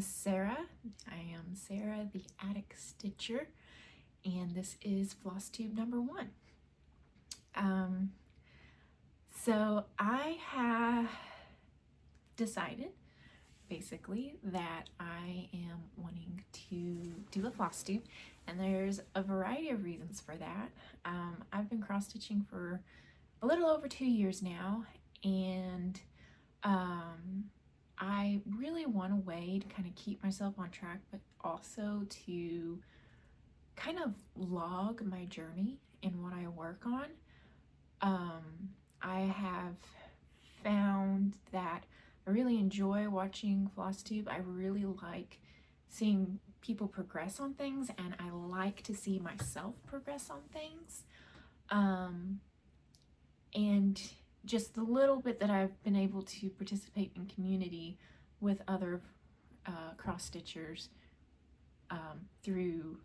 is Sarah. I am Sarah, the Attic Stitcher, and this is Flosstube number 1. So I have decided, basically, that I am wanting to do a floss tube, and there's a variety of reasons for that. I've been cross-stitching for a little over 2 years now, and I really want a way to kind of keep myself on track, but also to kind of log my journey and what I work on. I have found that I really enjoy watching Flosstube. I really like seeing people progress on things, and I like to see myself progress on things. And just the little bit that I've been able to participate in community with other cross-stitchers through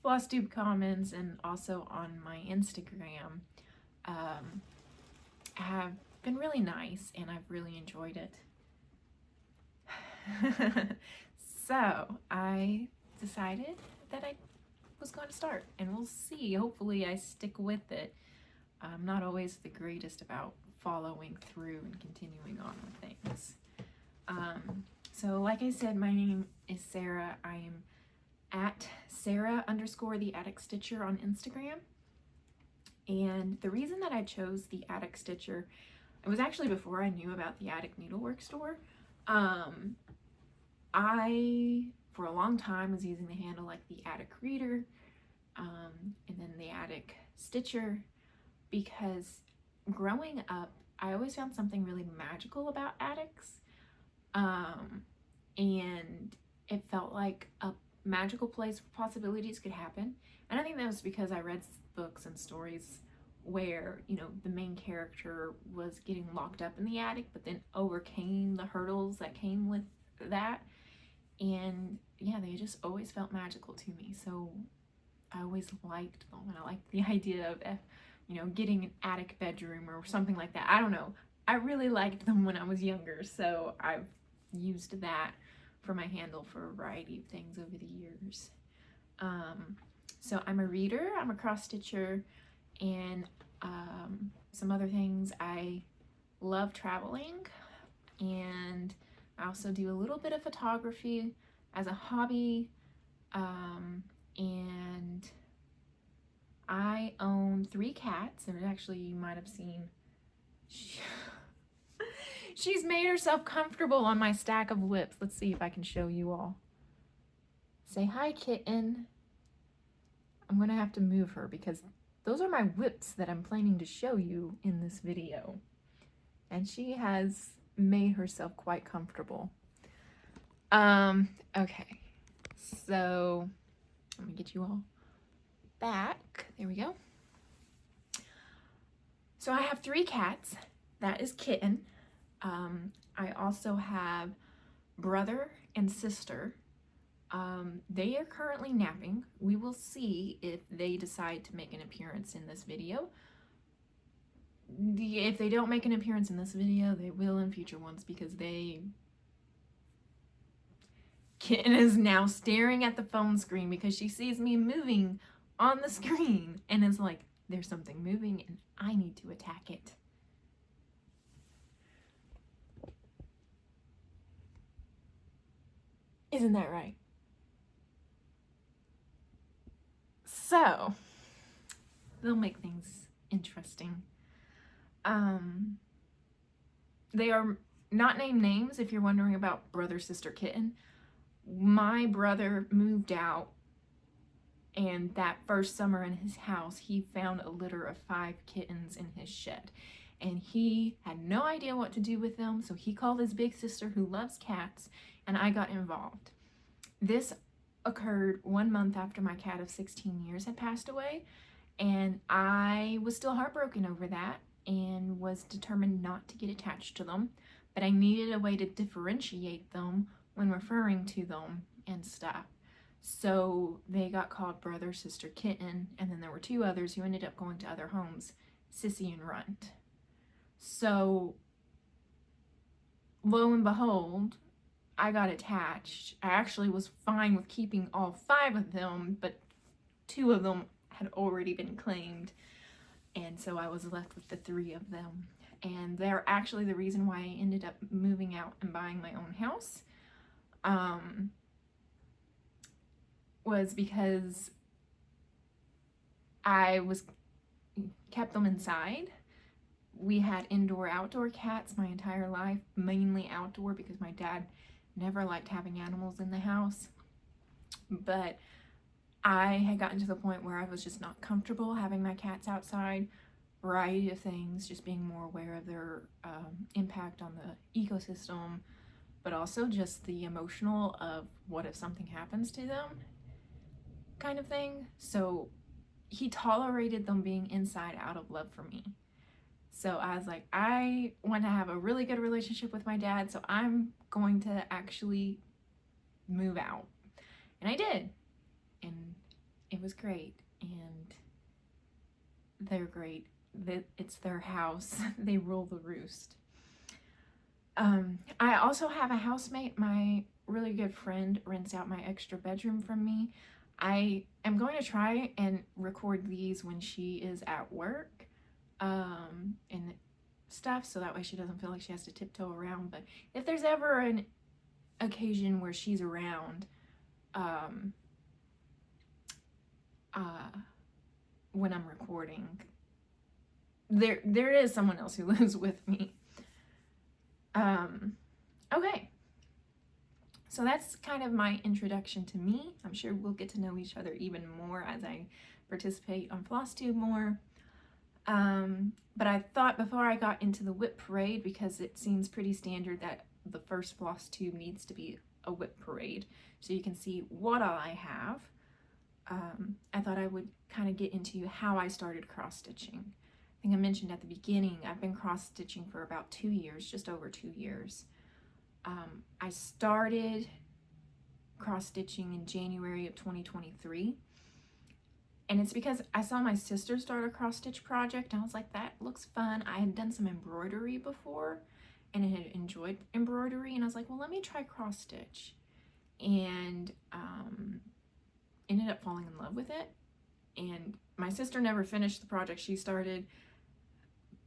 Flosstube comments and also on my Instagram have been really nice, and I've really enjoyed it. So I decided that I was going to start, and we'll see. Hopefully I stick with it. I'm not always the greatest about following through and continuing on with things. So like I said, my name is Sarah. I am at Sarah_the Attic Stitcher on Instagram. And the reason that I chose the Attic Stitcher, it was actually before I knew about the Attic Needlework store. I, for a long time, was using the handle like the Attic Reader, and then the Attic Stitcher, because growing up, I always found something really magical about attics, and it felt like a magical place where possibilities could happen. And I think that was because I read books and stories where, you know, the main character was getting locked up in the attic, but then overcame the hurdles that came with that. And yeah, they just always felt magical to me. So I always liked them, and I liked the idea of, you know, getting an attic bedroom or something like that. I don't know. I really liked them when I was younger, so I've used that for my handle for a variety of things over the years. So I'm a reader, I'm a cross-stitcher, and some other things. I love traveling, and I also do a little bit of photography as a hobby, and I own 3 cats. And actually, you might have seen, she's made herself comfortable on my stack of WIPs. Let's see if I can show you all. Say hi, kitten. I'm gonna have to move her because those are my WIPs that I'm planning to show you in this video. And she has made herself quite comfortable. Okay, so let me get you all back. There we go. So I have 3 cats. That is Kitten. I also have brother and sister. They are currently napping. We will see if they decide to make an appearance in this video. If they don't make an appearance in this video, they will in future ones, because Kitten is now staring at the phone screen because she sees me moving on the screen and is like, there's something moving and I need to attack it. Isn't that right? So, they'll make things interesting. They are not named names if you're wondering about brother, sister, kitten. My brother moved out, and that first summer in his house, he found a litter of 5 kittens in his shed. And he had no idea what to do with them, so he called his big sister, who loves cats, and I got involved. This occurred 1 month after my cat of 16 years had passed away, and I was still heartbroken over that and was determined not to get attached to them, but I needed a way to differentiate them when referring to them and stuff. So they got called brother, sister, kitten, and then there were 2 others who ended up going to other homes, Sissy and Runt. So lo and behold, I got attached. I actually was fine with keeping all 5 of them, but 2 of them had already been claimed, and so I was left with the 3 of them. And they're actually the reason why I ended up moving out and buying my own house. Was because I kept them inside. We had indoor-outdoor cats my entire life, mainly outdoor because my dad never liked having animals in the house. But I had gotten to the point where I was just not comfortable having my cats outside. Variety of things, just being more aware of their impact on the ecosystem, but also just the emotional of what if something happens to them kind of thing. So he tolerated them being inside out of love for me. So I was like, I want to have a really good relationship with my dad, so I'm going to actually move out. And I did. And it was great. And they're great. It's their house. They rule the roost. I also have a housemate. My really good friend rents out my extra bedroom from me. I am going to try and record these when she is at work. And stuff, so that way she doesn't feel like she has to tiptoe around. But if there's ever an occasion where she's around, when I'm recording, there is someone else who lives with me. Okay, so that's kind of my introduction to me. I'm sure we'll get to know each other even more as I participate on Flosstube more. But I thought before I got into the WIP parade, because it seems pretty standard that the first Flosstube needs to be a WIP parade, so you can see what all I have, I thought I would kind of get into how I started cross-stitching. I think I mentioned at the beginning, I've been cross-stitching for about 2 years, just over 2 years. I started cross-stitching in January of 2023. And it's because I saw my sister start a cross-stitch project, and I was like, that looks fun. I had done some embroidery before, and I had enjoyed embroidery, and I was like, well, let me try cross-stitch. And ended up falling in love with it. And my sister never finished the project she started,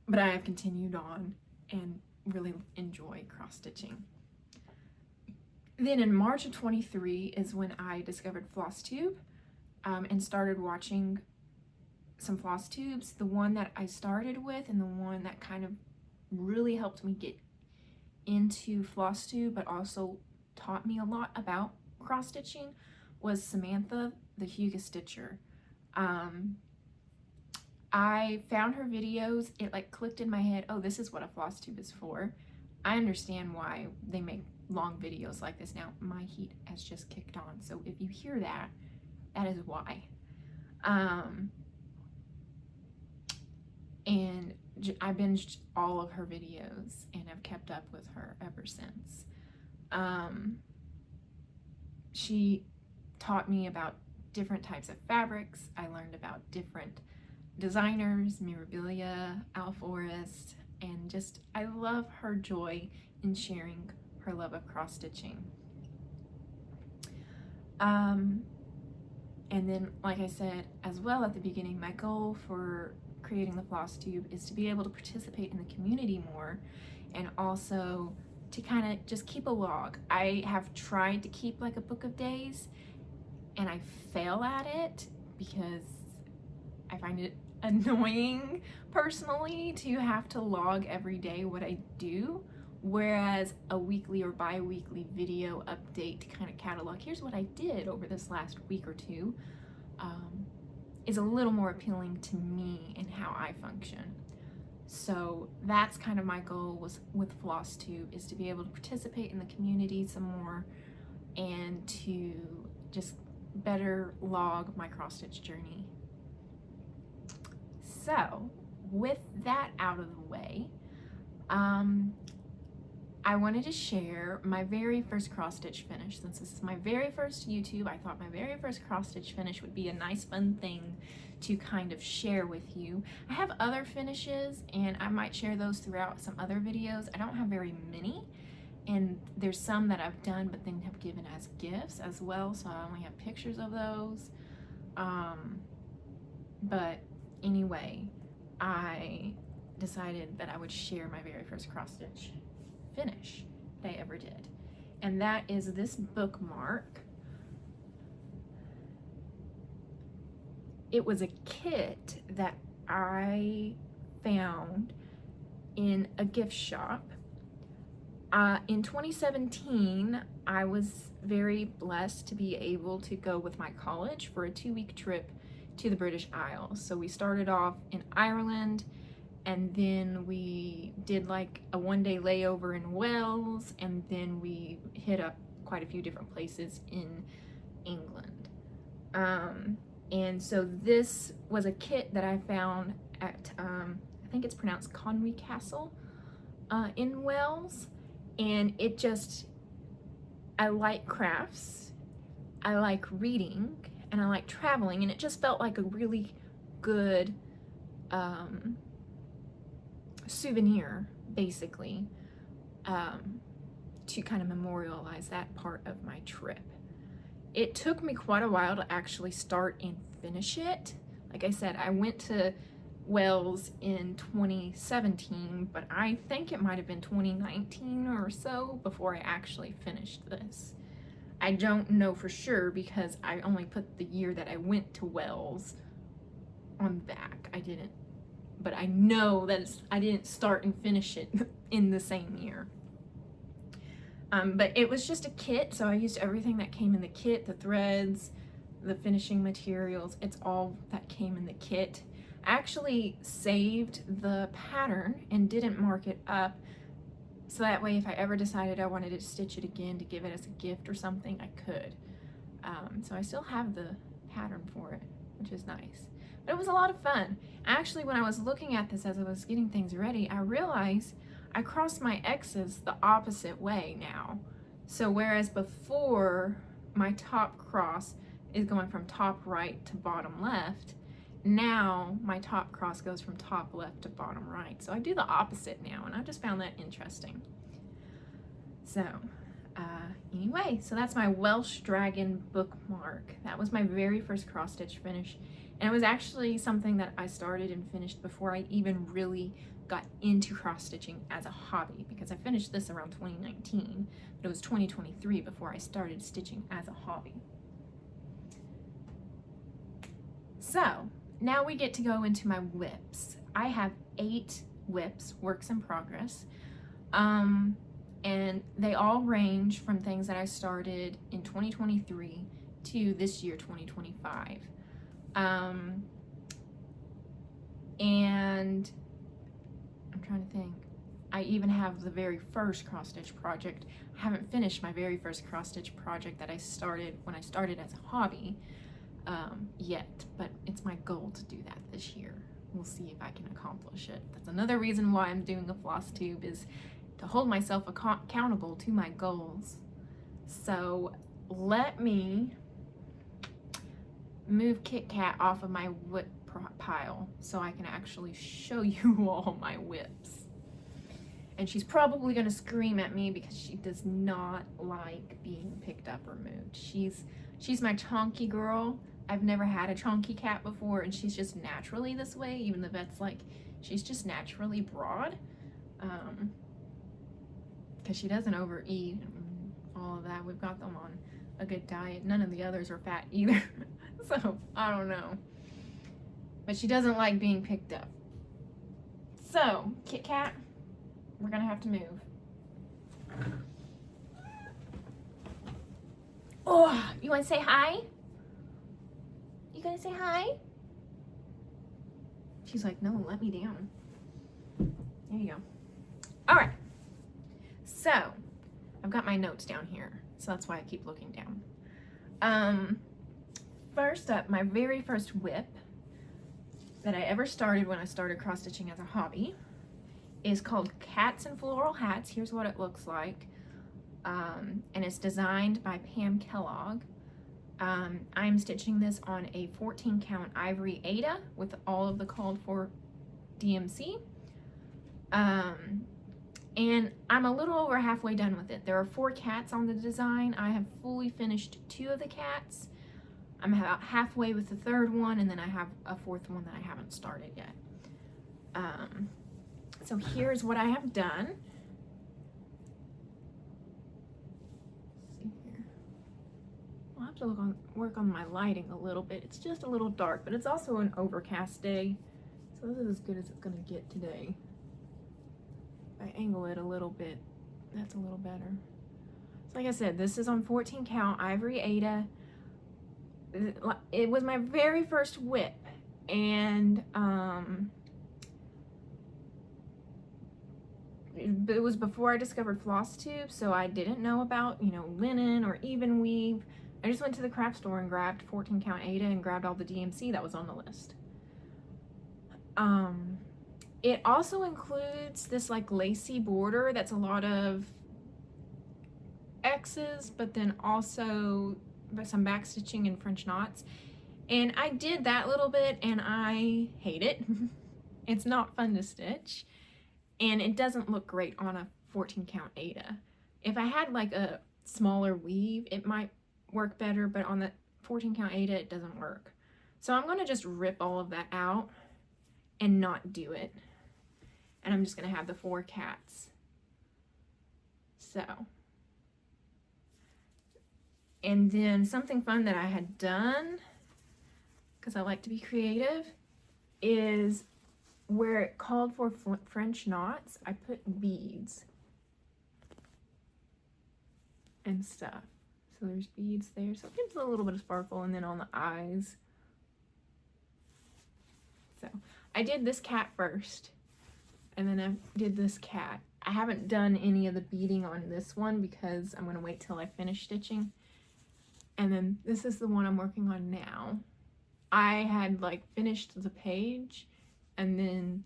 but I have continued on and really enjoy cross-stitching. Then in March of 23 is when I discovered Flosstube. And started watching some Flosstubes. The one that I started with and the one that kind of really helped me get into Flosstube, but also taught me a lot about cross-stitching, was Samantha, the Huga Stitcher. I found her videos. It like clicked in my head, oh, this is what a Flosstube is for. I understand why they make long videos like this now. My heat has just kicked on, so if you hear that, that is why. And I binged all of her videos and have kept up with her ever since. She taught me about different types of fabrics. I learned about different designers, Mirabilia, Alforest, and just, I love her joy in sharing her love of cross-stitching. And then, like I said as well at the beginning, my goal for creating the Flosstube is to be able to participate in the community more, and also to kind of just keep a log. I have tried to keep like a book of days, and I fail at it because I find it annoying personally to have to log every day what I do. Whereas a weekly or bi-weekly video update to kind of catalog, here's what I did over this last week or two, is a little more appealing to me and how I function. So that's kind of my goal with Flosstube, is to be able to participate in the community some more and to just better log my cross-stitch journey. So with that out of the way, I wanted to share my very first cross-stitch finish. Since this is my very first YouTube, I thought my very first cross-stitch finish would be a nice fun thing to kind of share with you. I have other finishes and I might share those throughout some other videos. I don't have very many, and there's some that I've done but then have given as gifts as well, so I only have pictures of those. But anyway, I decided that I would share my very first cross stitch finish that I ever did, and that is this bookmark. It was a kit that I found in a gift shop. In 2017, I was very blessed to be able to go with my college for a 2-week trip to the British Isles. So we started off in Ireland, and then we did like a 1-day layover in Wales, and then we hit up quite a few different places in England. And so this was a kit that I found at, I think it's pronounced Conwy Castle in Wales. And it just, I like crafts, I like reading, and I like traveling, and it just felt like a really good souvenir, basically, to kind of memorialize that part of my trip. It took me quite a while to actually start and finish it. Like I said, I went to Wales in 2017, but I think it might have been 2019 or so before I actually finished this. I don't know for sure because I only put the year that I went to Wales on the back. I didn't, but I know that I didn't start and finish it in the same year. But it was just a kit, so I used everything that came in the kit, the threads, the finishing materials. It's all that came in the kit. I actually saved the pattern and didn't mark it up, so that way if I ever decided I wanted to stitch it again to give it as a gift or something, I could. So I still have the pattern for it, which is nice. But it was a lot of fun. Actually, when I was looking at this as I was getting things ready, I realized I crossed my X's the opposite way now. So whereas before my top cross is going from top right to bottom left, now my top cross goes from top left to bottom right. So I do the opposite now, and I just found that interesting. So anyway, so that's my Welsh Dragon bookmark. That was my very first cross stitch finish, and it was actually something that I started and finished before I even really got into cross stitching as a hobby, because I finished this around 2019, but it was 2023 before I started stitching as a hobby. So now we get to go into my WIPs. I have 8 WIPs, works in progress, and they all range from things that I started in 2023 to this year, 2025. And I'm trying to think. I even have the very first cross stitch project. I haven't finished my very first cross stitch project that I started when I started as a hobby yet, but it's my goal to do that this year. We'll see if I can accomplish it. That's another reason why I'm doing a Flosstube, is to hold myself accountable to my goals. So let me move Kit Kat off of my WIP pile so I can actually show you all my WIPs. And she's probably gonna scream at me because she does not like being picked up or moved. She's my chonky girl. I've never had a chonky cat before, and she's just naturally this way. Even the vet's like, she's just naturally broad, because she doesn't overeat and all of that. We've got them on a good diet. None of the others are fat either. So I don't know, but she doesn't like being picked up. So Kit Kat, we're gonna have to move. Oh, you want to say hi? You gonna say hi? She's like, no, let me down. There you go. All right. So I've got my notes down here, so that's why I keep looking down. First up, my very first WIP that I ever started when I started cross stitching as a hobby is called Cats and Floral Hats. Here's what it looks like. And it's designed by Pam Kellogg. I'm stitching this on a 14 count ivory Aida with all of the called for DMC. And I'm a little over halfway done with it. There are 4 cats on the design. I have fully finished 2 of the cats. I'm about halfway with the 3rd one, and then I have a 4th one that I haven't started yet. So here's what I have done. Let's see here. I'll have to work on my lighting a little bit. It's just a little dark, but it's also an overcast day, so this is as good as it's gonna get today. If I angle it a little bit, that's a little better. So like I said, this is on 14 count Ivory Aida. It was my very first WIP, and it was before I discovered Flosstube, so I didn't know about, you know, linen or even weave. I just went to the craft store and grabbed 14 count Aida and grabbed all the DMC that was on the list. It also includes this like lacy border that's a lot of X's, but then also some back stitching and French knots. And I did that little bit and I hate it. It's not fun to stitch, and it doesn't look great on a 14 count Aida. If I had like a smaller weave, it might work better, but on the 14 count Aida, it doesn't work. So I'm gonna just rip all of that out and not do it. And I'm just gonna have the 4 cats. So. And then something fun that I had done, because I like to be creative, is where it called for French knots, I put beads and stuff. So there's beads there, so it gives a little bit of sparkle, and then on the eyes. So I did this cat first, and then I did this cat. I haven't done any of the beading on this one because I'm gonna wait till I finish stitching. And then this is the one I'm working on now. I had like finished the page and then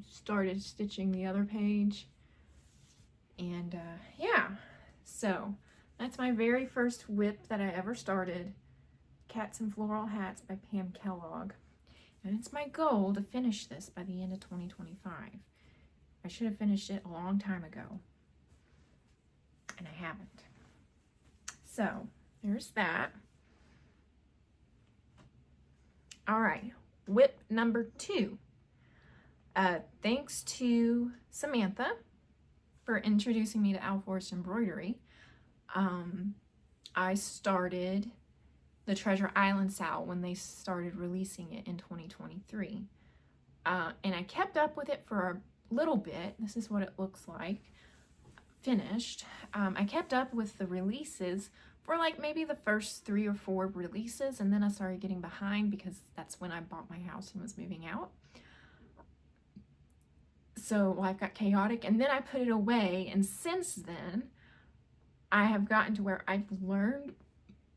started stitching the other page. And yeah, so that's my very first WIP that I ever started. Cats and Floral Hats by Pam Kellogg. And it's my goal to finish this by the end of 2025. I should have finished it a long time ago, and I haven't. So there's that. All right, WIP number 2. Thanks to Samantha for introducing me to Al Forrest embroidery. I started the Treasure Island Sal when they started releasing it in 2023. And I kept up with it for a little bit. This is what it looks like finished. I kept up with the releases for like maybe the first 3 or 4 releases, and then I started getting behind because that's when I bought my house and was moving out. So life got chaotic, and then I put it away, and since then I have gotten to where I've learned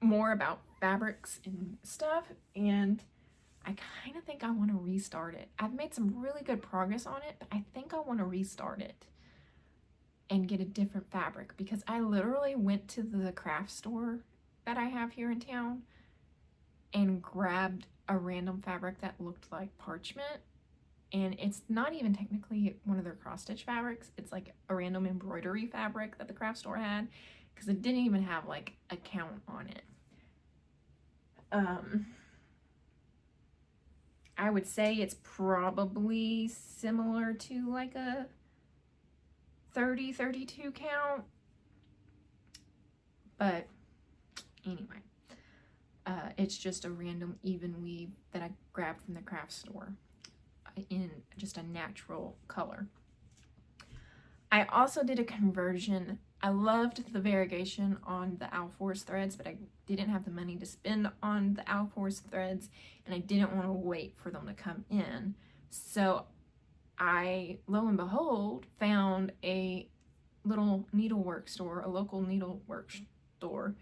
more about fabrics and stuff, and I kind of think I want to restart it. I've made some really good progress on it, but I think I want to restart it and get a different fabric, because I literally went to the craft store that I have here in town and grabbed a random fabric that looked like parchment, and it's not even technically one of their cross stitch fabrics. It's like a random embroidery fabric that the craft store had, because it didn't even have like a count on it. I would say it's probably similar to like a 30-32 count, but anyway, it's just a random even weave that I grabbed from the craft store in just a natural color. I also did a conversion. I loved the variegation on the Al Forrest threads, but I didn't have the money to spend on the Al Forrest threads, and I didn't want to wait for them to come in. So I, lo and behold, found a little needlework store, a local needlework store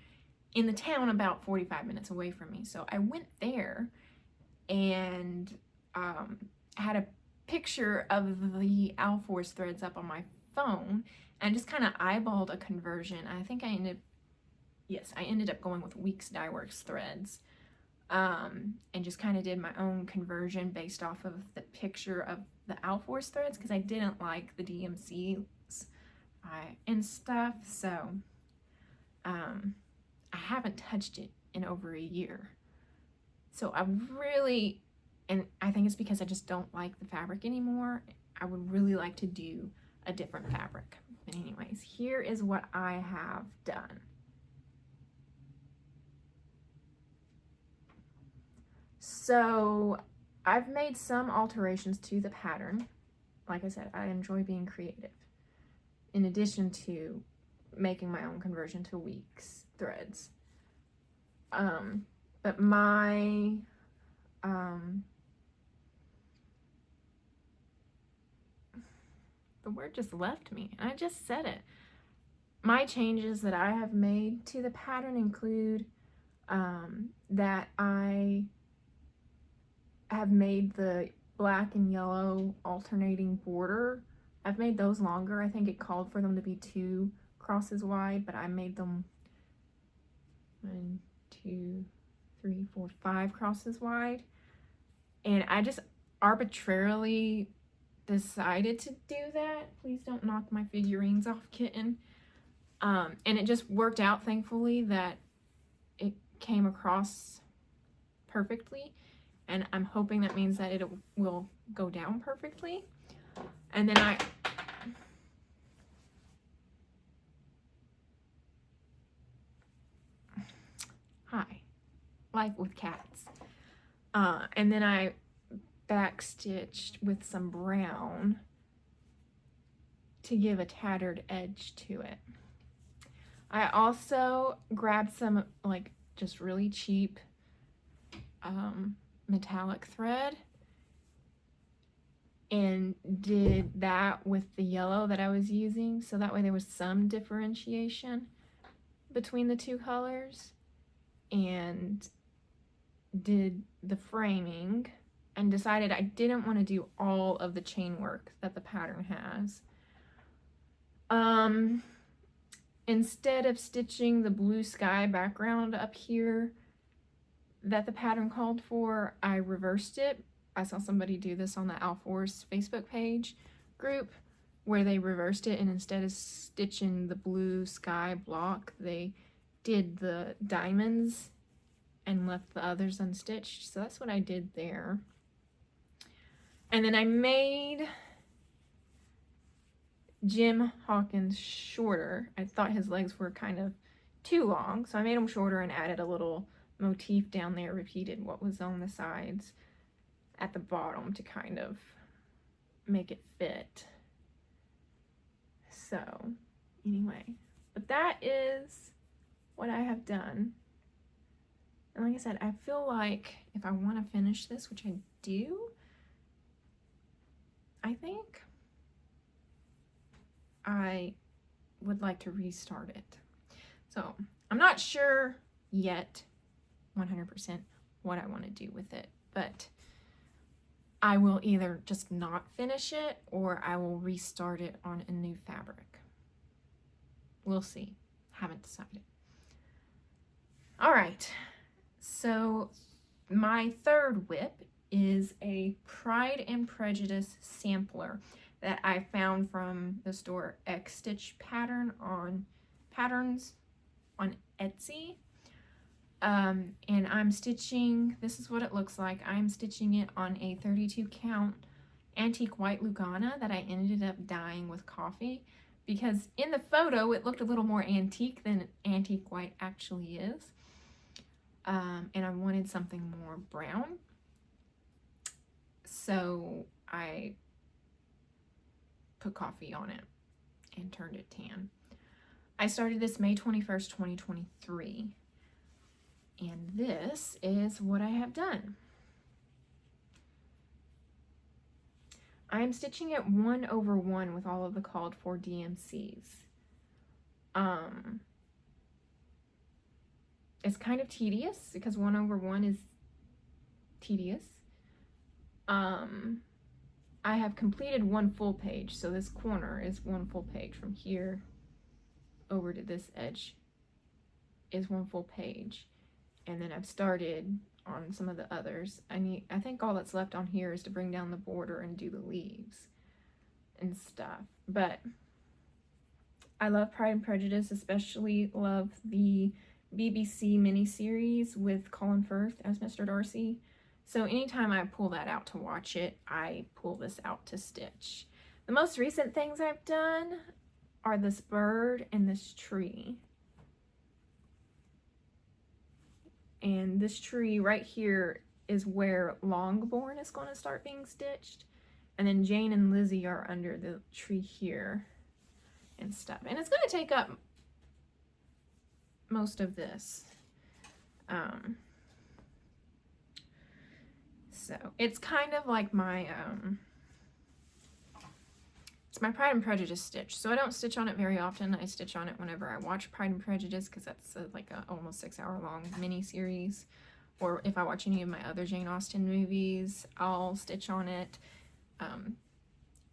in the town about 45 minutes away from me. So I went there and had a picture of the Al Forrest threads up on my phone and just kind of eyeballed a conversion. I think I ended up going with Weeks Dye Works threads, and just kind of did my own conversion based off of the picture of the Alforce threads because I didn't like the DMCs and stuff. So I haven't touched it in over a year. So I really, and I think it's because I just don't like the fabric anymore. I would really like to do a different fabric. But anyways, here is what I have done. So I've made some alterations to the pattern. Like I said, I enjoy being creative. In addition to making my own conversion to weeks threads. But my the word just left me. I just said it. My changes that I have made to the pattern include that I have made the black and yellow alternating border. I've made those longer. I think it called for them to be 2 crosses wide, but I made them 1, 2, 3, 4, 5 crosses wide. And I just arbitrarily decided to do that. Please don't knock my figurines off, kitten. And it just worked out, thankfully, that it came across perfectly. And I'm hoping that means that it will go down perfectly. And then hi, life with cats. And then I backstitched with some brown to give a tattered edge to it. I also grabbed some like just really cheap metallic thread and did that with the yellow that I was using, so that way there was some differentiation between the 2 colors, and did the framing and decided I didn't want to do all of the chain work that the pattern has. Instead of stitching the blue sky background up here that the pattern called for, I reversed it. I saw somebody do this on the Alforce Facebook page group where they reversed it, and instead of stitching the blue sky block, they did the diamonds and left the others unstitched. So that's what I did there. And then I made Jim Hawkins shorter. I thought his legs were kind of too long, so I made them shorter and added a little motif down there, repeated what was on the sides at the bottom to kind of make it fit. So anyway, but that is what I have done. And like I said, I feel like if I want to finish this, which I do, I think I would like to restart it. So I'm not sure yet 100% what I want to do with it, but I will either just not finish it or I will restart it on a new fabric. We'll see. Haven't decided. All right. So my third WIP is a Pride and Prejudice sampler that I found from the store X Stitch patterns on Etsy. And I'm stitching, this is what it looks like. I'm stitching it on a 32 count antique white Lugana that I ended up dyeing with coffee, because in the photo it looked a little more antique than antique white actually is. And I wanted something more brown, so I put coffee on it and turned it tan. I started this May 21st, 2023, and this is what I have done. I am stitching it 1/1 with all of the called for DMCs. It's kind of tedious because 1/1 is tedious. I have completed 1 full page, so this corner is 1 full page. From here over to this edge is 1 full page, and then I've started on some of the others. I think all that's left on here is to bring down the border and do the leaves and stuff. But I love Pride and Prejudice, especially love the BBC miniseries with Colin Firth as Mr. Darcy. So anytime I pull that out to watch it, I pull this out to stitch. The most recent things I've done are this bird and this tree. And this tree right here is where Longbourn is going to start being stitched. And then Jane and Lizzie are under the tree here and stuff. And it's going to take up most of this. So it's kind of like my, it's my Pride and Prejudice stitch. So I don't stitch on it very often. I stitch on it whenever I watch Pride and Prejudice, because that's like a almost 6-hour-long mini-series. Or if I watch any of my other Jane Austen movies, I'll stitch on it.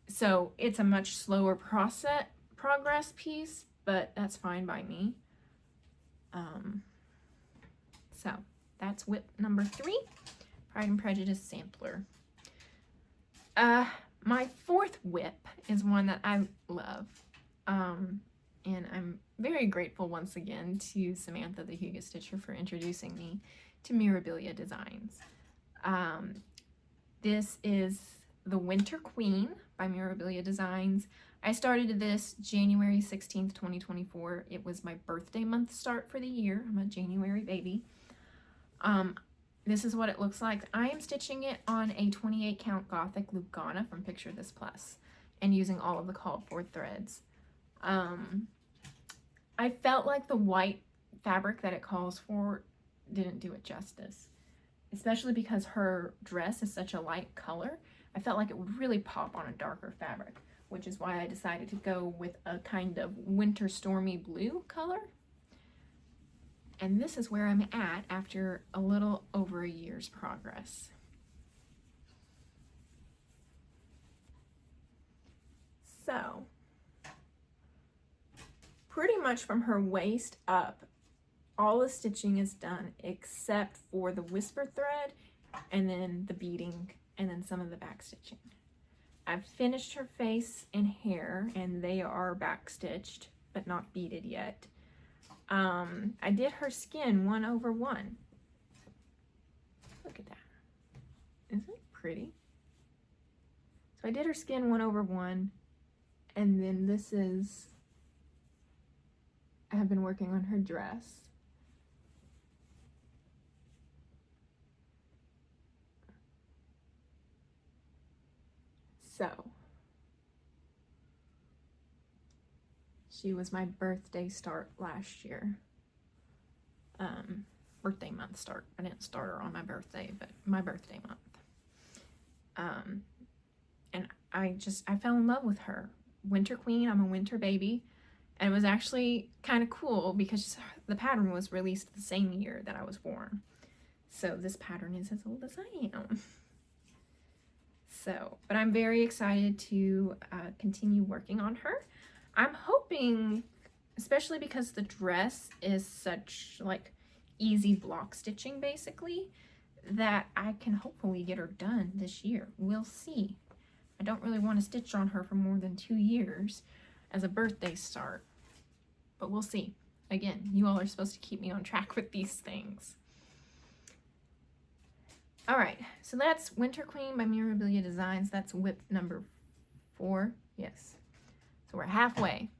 So it's a much slower progress piece, but that's fine by me. So that's WIP number 3, Pride and Prejudice sampler. My 4th WIP is one that I love, and I'm very grateful once again to Samantha the Huga Stitcher for introducing me to Mirabilia Designs. This is the Winter Queen by Mirabilia Designs. I started this January 16th, 2024. It was my birthday month start for the year. I'm a January baby. This is what it looks like. I am stitching it on a 28 count Gothic Lugana from Picture This Plus and using all of the called for threads. I felt like the white fabric that it calls for didn't do it justice, especially because her dress is such a light color. I felt like it would really pop on a darker fabric, which is why I decided to go with a kind of winter stormy blue color. And this is where I'm at after a little over a year's progress. So, pretty much from her waist up, all the stitching is done except for the whisper thread and then the beading and then some of the back stitching. I've finished her face and hair and they are back stitched but not beaded yet. I did her skin 1/1. Look at that. Isn't it pretty? So I did her skin 1/1, and then this is, I have been working on her dress. So she was my birthday start last year. Birthday month start. I didn't start her on my birthday, but my birthday month. And I fell in love with her. Winter Queen, I'm a winter baby. And it was actually kind of cool because the pattern was released the same year that I was born. So this pattern is as old as I am. So, but I'm very excited to continue working on her. I'm hoping, especially because the dress is such like easy block stitching basically, that I can hopefully get her done this year. We'll see. I don't really want to stitch on her for more than 2 years as a birthday start, but we'll see. Again, you all are supposed to keep me on track with these things. All right, so that's Winter Queen by Mirabilia Designs. That's WIP number 4. Yes. So we're halfway.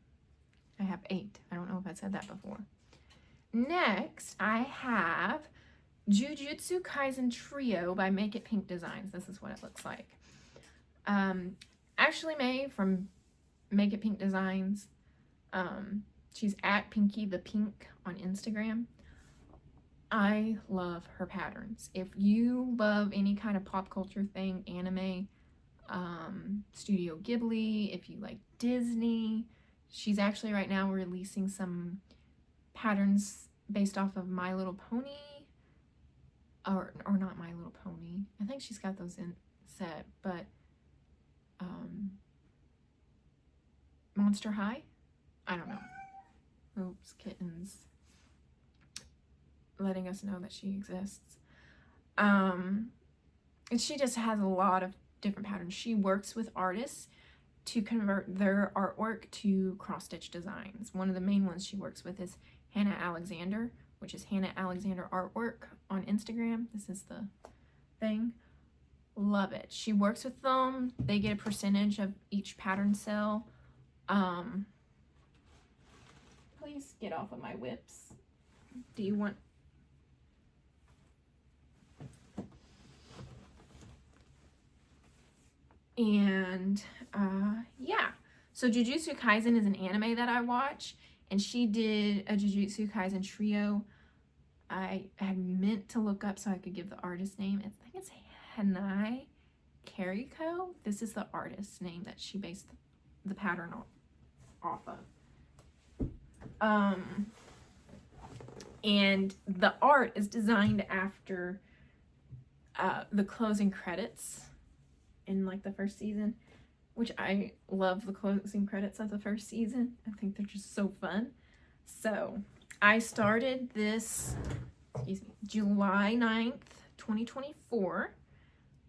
I have 8. I don't know if I said that before. Next, I have Jujutsu Kaisen Trio by Make It Pink Designs. This is what it looks like. Ashley May from Make It Pink Designs. She's at Pinky the Pink on Instagram. I love her patterns. If you love any kind of pop culture thing, anime, Studio Ghibli, if you like Disney, she's actually right now releasing some patterns based off of My Little Pony, or not My Little Pony. I think she's got those in set, but Monster High? I don't know. Oops, kittens. Letting us know that she exists. And she just has a lot of different patterns. She works with artists to convert their artwork to cross-stitch designs. One of the main ones she works with is Hannah Alexander, which is Hannah Alexander Artwork on Instagram. This is the thing. Love it. She works with them. They get a percentage of each pattern sale. Please get off of my whips. Do you want... And yeah, so Jujutsu Kaisen is an anime that I watch, and she did a Jujutsu Kaisen trio. I had meant to look up so I could give the artist name. I think it's Hanai Kariko. This is the artist's name that she based the pattern off of. And the art is designed after the closing credits in like the first season, which I love the closing credits of the first season. I think they're just so fun. So I started this, July 9th, 2024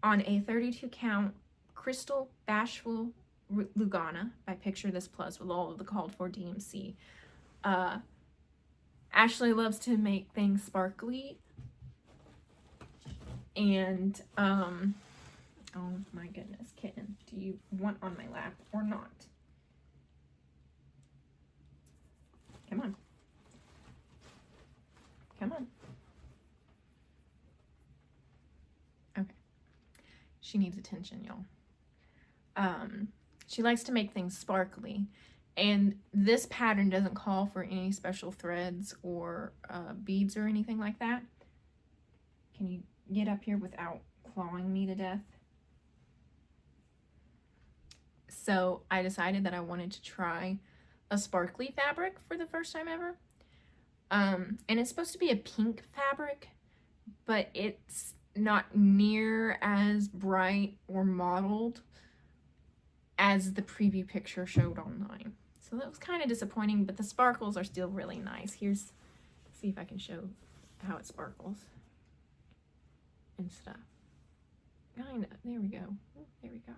on a 32 count Crystal Bashful Lugana by Picture This Plus with all of the called for DMC. Ashley loves to make things sparkly, and oh my goodness, kitten, do you want on my lap or not? Come on. Come on. Okay. She needs attention, y'all. She likes to make things sparkly, and this pattern doesn't call for any special threads or beads or anything like that. Can you get up here without clawing me to death? So I decided that I wanted to try a sparkly fabric for the first time ever. And it's supposed to be a pink fabric, but it's not near as bright or mottled as the preview picture showed online. So that was kind of disappointing, but the sparkles are still really nice. Here's, see if I can show how it sparkles and stuff. Kind of, there we go. There we go.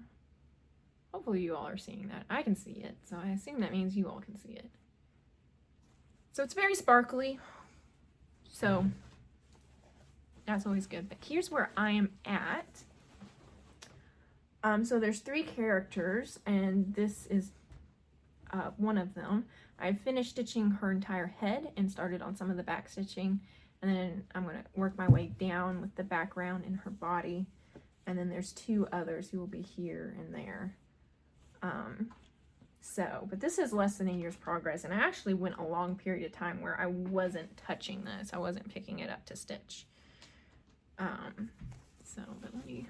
Hopefully you all are seeing that. I can see it, so I assume that means you all can see it. So it's very sparkly, so that's always good. But here's where I am at. So there's 3 characters, and this is one of them. I finished stitching her entire head and started on some of the back stitching, and then I'm going to work my way down with the background and her body, and then there's 2 others who will be here and there. But this is less than a year's progress, and I actually went a long period of time where I wasn't touching this. I wasn't picking it up to stitch. But let me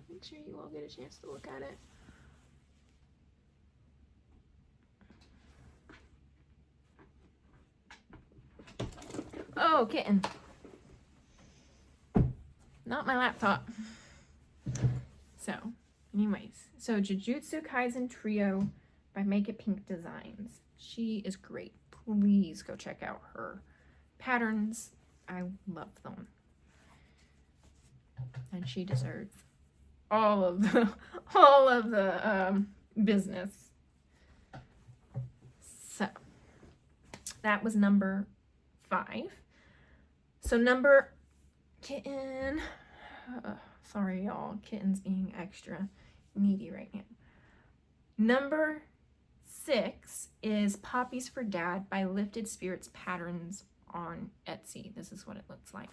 make sure you all get a chance to look at it. Oh, kitten. Not my laptop. So, anyways. So, Jujutsu Kaisen Trio by Make It Pink Designs. She is great. Please go check out her patterns. I love them. And she deserves all of the business. So, that was number 5. So number kitten, sorry y'all, kitten's being extra needy right now. Number 6 is Poppies for Dad by Lifted Spirits Patterns on Etsy. This is what it looks like.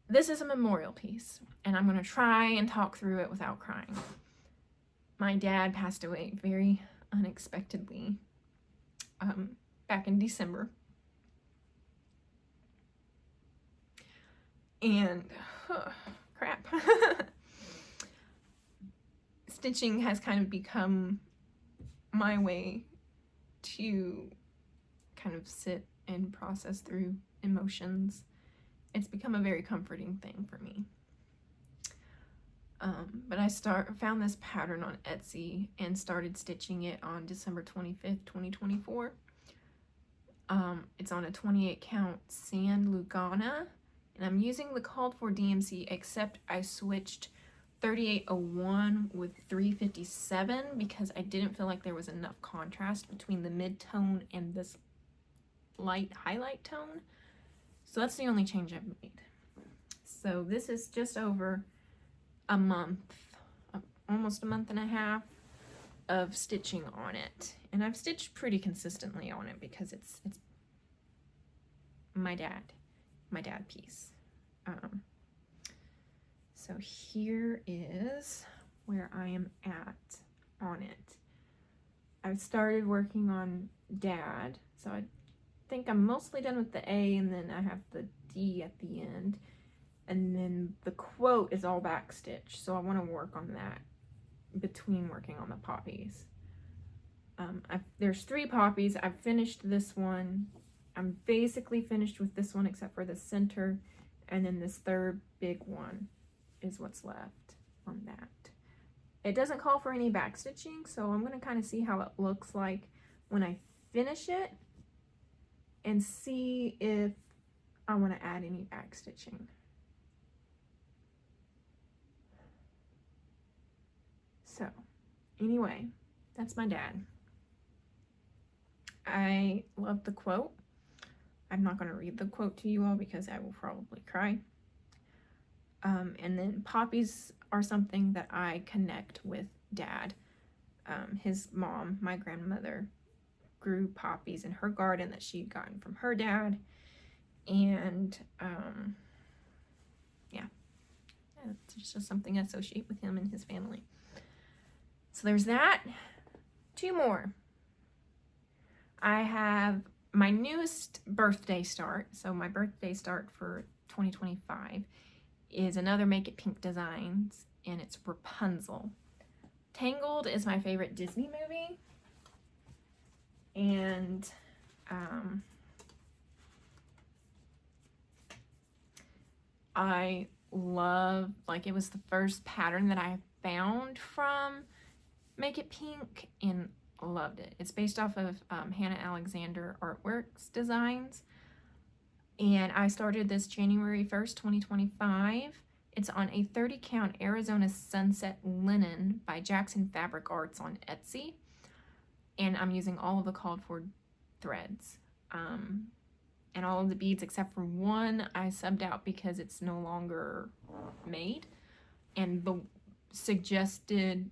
This is a memorial piece, and I'm going to try and talk through it without crying. My dad passed away very unexpectedly back in December. And crap. Stitching has kind of become my way to kind of sit and process through emotions. It's become a very comforting thing for me. But I found this pattern on Etsy and started stitching it on December 25th, 2024. It's on a 28 count sand Lugana, And I'm using the called for DMC, except I switched 3801 with 357 because I didn't feel like there was enough contrast between the mid-tone and this light highlight tone. So that's the only change I've made. So this is just over a month, almost a month and a half of stitching on it. And I've stitched pretty consistently on it because it's my dad piece. So here is where I am at on it. I've started working on Dad, so I think I'm mostly done with the A, and then I have the D at the end, and then the quote is all back stitch, so I want to work on that between working on the poppies. There's 3 poppies. I've finished this one. I'm basically finished with this one except for the center, and then this third big one is what's left on that. It doesn't call for any back stitching, so I'm going to kind of see how it looks like when I finish it and see if I want to add any back stitching. So anyway, that's my dad. I love the quote. I'm not going to read the quote to you all because I will probably cry. And then poppies are something that I connect with Dad. His mom, my grandmother, grew poppies in her garden that she'd gotten from her dad. And yeah, it's just something I associate with him and his family. So there's that. 2 more. I have my newest birthday start. So my birthday start for 2025 is another Make It Pink Designs, and it's Rapunzel. Tangled is my favorite Disney movie, and I love, like, it was the first pattern that I found from Make It Pink and loved it. It's based off of Hannah Alexander Artworks designs. And I started this January 1st, 2025. It's on a 30 count Arizona Sunset linen by Jackson Fabric Arts on Etsy. And I'm using all of the called for threads. And all of the beads except for one I subbed out because it's no longer made. And the suggested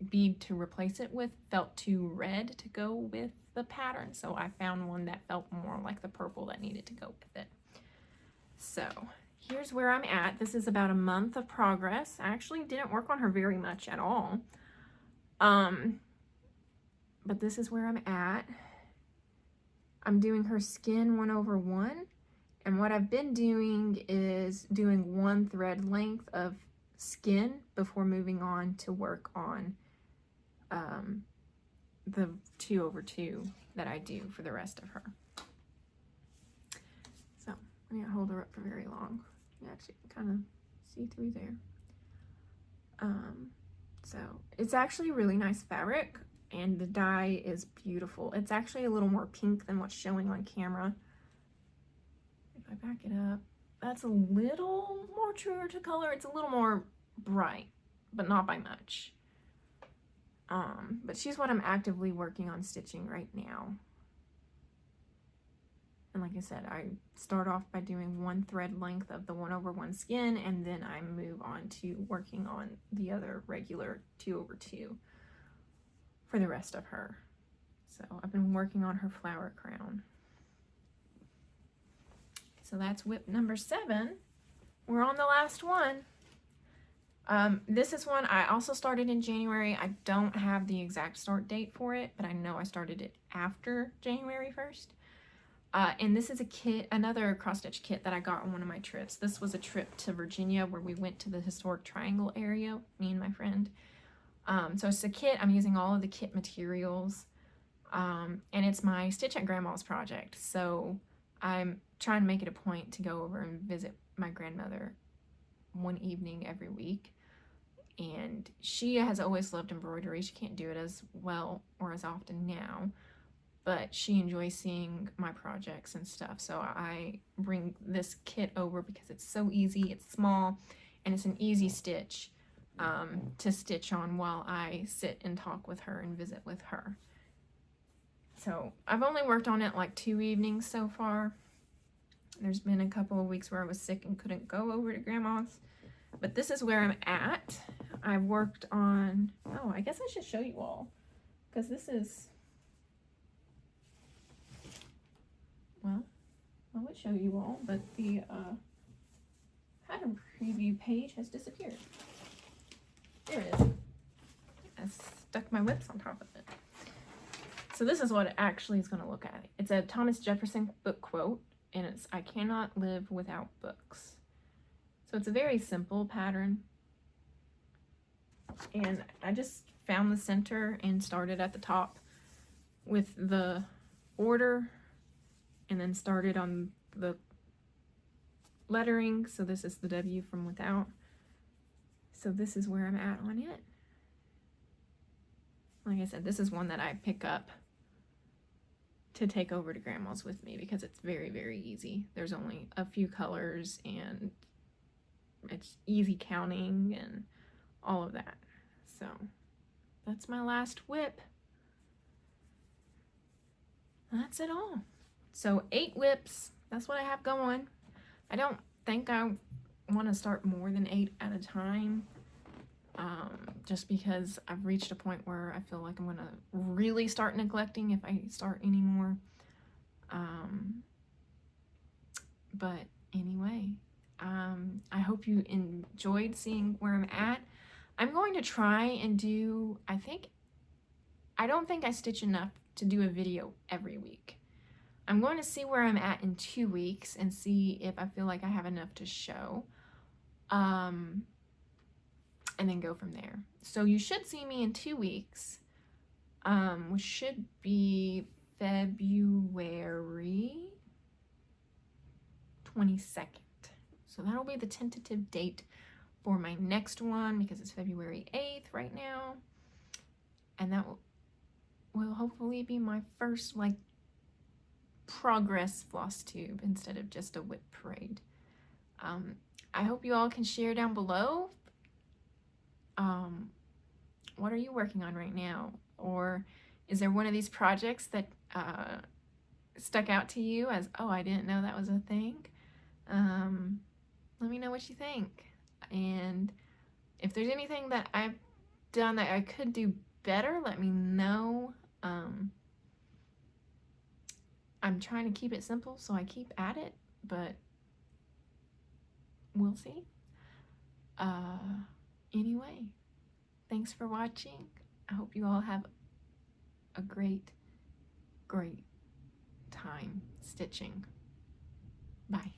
bead to replace it with felt too red to go with the pattern, so I found one that felt more like the purple that needed to go with it. So here's where I'm at. This is about a month of progress. I actually didn't work on her very much at all, but this is where I'm at. I'm doing her skin 1/1, and what I've been doing is doing 1 thread length of skin before moving on to work on the 2/2 that I do for the rest of her. So I can't hold her up for very long. You actually can kind of see through there. So it's actually really nice fabric, and the dye is beautiful. It's actually a little more pink than what's showing on camera. If I back it up, that's a little more truer to color. It's a little more bright, but not by much. But she's what I'm actively working on stitching right now. And like I said, I start off by doing 1 thread length of the 1/1 skin, and then I move on to working on the other regular 2/2 for the rest of her. So I've been working on her flower crown. So that's WIP number 7. We're on the last one. This is one I also started in January. I don't have the exact start date for it, but I know I started it after January 1st. And this is a kit, another cross-stitch kit that I got on one of my trips. This was a trip to Virginia where we went to the historic Triangle area, me and my friend. So it's a kit. I'm using all of the kit materials. And it's my Stitch at Grandma's project. So I'm trying to make it a point to go over and visit my grandmother one evening every week. And she has always loved embroidery. She can't do it as well or as often now, but she enjoys seeing my projects and stuff. So I bring this kit over because it's so easy, it's small, and it's an easy stitch to stitch on while I sit and talk with her and visit with her. So I've only worked on it like 2 evenings so far. There's been a couple of weeks where I was sick and couldn't go over to Grandma's, but this is where I'm at. I've worked on, oh, I guess I should show you all, because this is, well, I would show you all, but the pattern preview page has disappeared. There it is. I stuck my WIPs on top of it. So this is what it actually is going to look at. It's a Thomas Jefferson book quote, and it's, "I cannot live without books." So it's a very simple pattern. And I just found the center and started at the top with the order, and then started on the lettering. So this is the W from without. So this is where I'm at on it. Like I said, this is one that I pick up to take over to Grandma's with me because it's very, very easy. There's only a few colors and it's easy counting and all of that. So that's my last WIP. That's it all. So 8 WIPs, that's what I have going. I don't think I want to start more than 8 at a time, just because I've reached a point where I feel like I'm gonna really start neglecting if I start anymore. But anyway, I hope you enjoyed seeing where I'm at. I'm going to try and do, I don't think I stitch enough to do a video every week. I'm going to see where I'm at in 2 weeks and see if I feel like I have enough to show. And then go from there. So you should see me in 2 weeks, which should be February 22nd. So that'll be the tentative date for my next one because it's February 8th right now. And that will hopefully be my first like progress Flosstube instead of just a WIP parade. I hope you all can share down below. What are you working on right now? Or is there one of these projects that stuck out to you as, oh, I didn't know that was a thing? Let me know what you think. And if there's anything that I've done that I could do better, let me know. I'm trying to keep it simple, so I keep at it, but we'll see. Anyway, thanks for watching. I hope you all have a great, great time stitching. Bye.